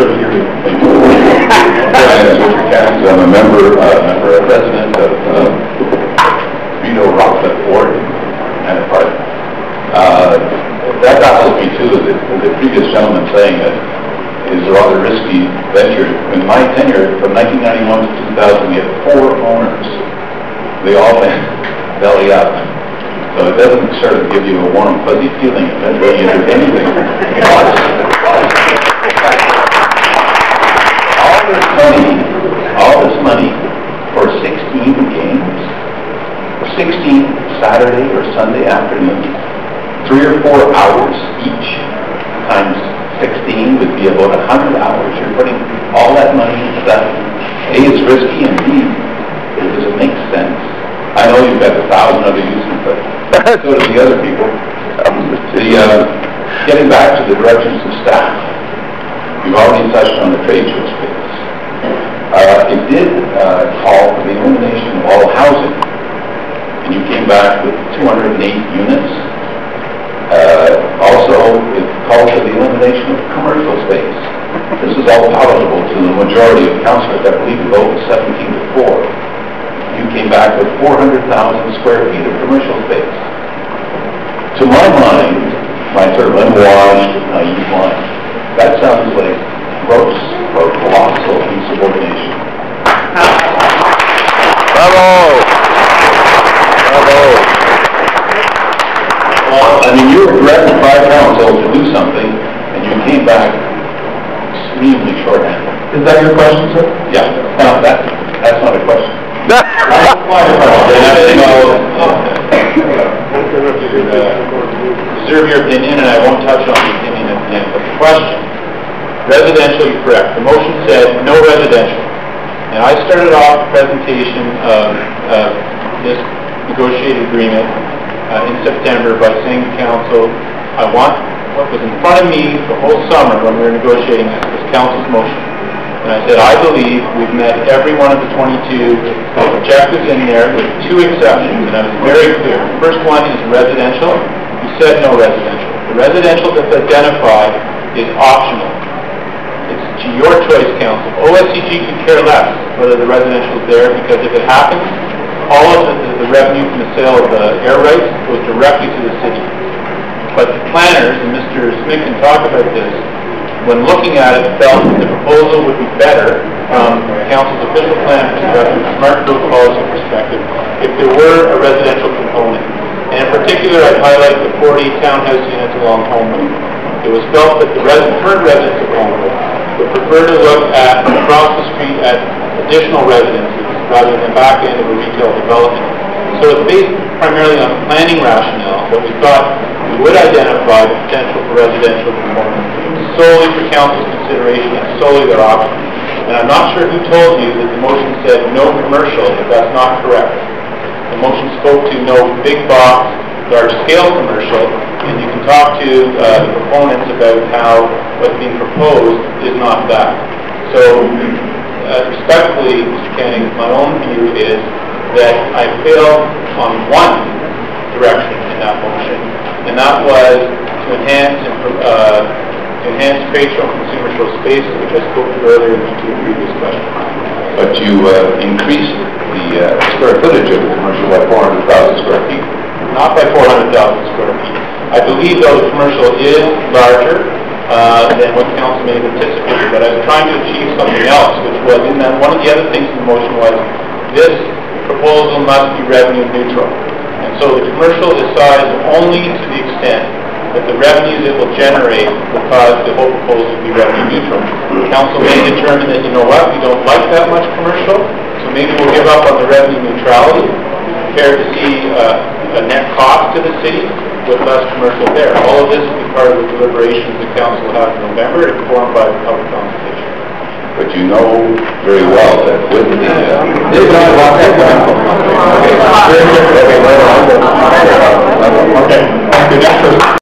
sure to hear you. Thank you. My name is Mr. Cannings. I'm a resident of Vito Rocklet Ward and a part. That baffles me too, the previous gentleman saying that it is a rather risky venture. In my tenure, from 1991 to 2000, we had 4 owners. They all went belly up. So it doesn't sort of give you a warm, fuzzy feeling that really into anything. All this money for 16 games, 16 Saturday or Sunday afternoons, 3 or 4 hours each, times 16 would be about 100 hours. You're putting all that money into that. A, it's risky, and B, does it make sense? I know you've got 1,000 other uses, but so do the other people. Getting back to the directions of staff, you've already touched on the trade show space. It did call for the elimination of all housing, and you came back with 208 units. Also, it called for the elimination of commercial space. This is all palatable to the majority of councillors. I believe the vote was 17-4. You came back with 400,000 square feet of commercial space. To my mind, my sort of unwashed, naive mind, that sounds like gross or colossal insubordination. Bravo! Bravo! Well, I mean, you were directed by council to do something, and you came back extremely short-handed. Is that your question, sir? Yeah. No, that's not a question. Reserve your opinion, and I won't touch on the opinion at the end. But the question, residential, you're correct. The motion said no residential. And I started off the presentation of this negotiated agreement in September by saying to council, I want what was in front of me the whole summer when we were negotiating this was council's motion. And I said, I believe we've met every one of the 22 objectives in there with 2 exceptions, and I was very clear. The first one is residential. You said no residential. The residential that's identified is optional. It's to your choice, council. OSCG could care less whether the residential is there, because if it happens, all of the revenue from the sale of the air rights goes directly to the city. But the planners, and Mr. Smith can talk about this, when looking at it, felt that the proposal would be better from council's official plan perspective, smart growth policy perspective, if there were a residential component. And in particular, I'd highlight the 40 townhouse units along Homewood. It was felt that the current residents of Homewood would prefer to look at across the street at additional residences rather than the back end of a retail development. So it's based primarily on a planning rationale that we thought we would identify the potential for residential components solely for council's consideration and solely their option. And I'm not sure who told you that the motion said no commercial, if that's not correct. The motion spoke to no big box, large scale commercial, and you can talk to the proponents about how what's being proposed is not that. So, respectfully, Mr. Canning, my own view is that I failed on one direction in that motion, and that was to enhance trade show and consumer show spaces, which I spoke to earlier in the previous question. But you increased the square footage of the commercial by 400,000 square feet. Not by 400,000 square feet. I believe, though, the commercial is larger than what council may have anticipated, but I was trying to achieve something else, which was, in that one of the other things in the motion was, this proposal must be revenue neutral. And so the commercial is sized only to the extent that the revenues it will generate will cause the whole proposal to be revenue neutral. Council may determine that, you know what, we don't like that much commercial, so maybe we'll give up on the revenue neutrality, prepare to see a net cost to the city with less commercial there. All of this will be part of the deliberations the council will have in November, informed by the public consultation. But you know very well that with the... Okay.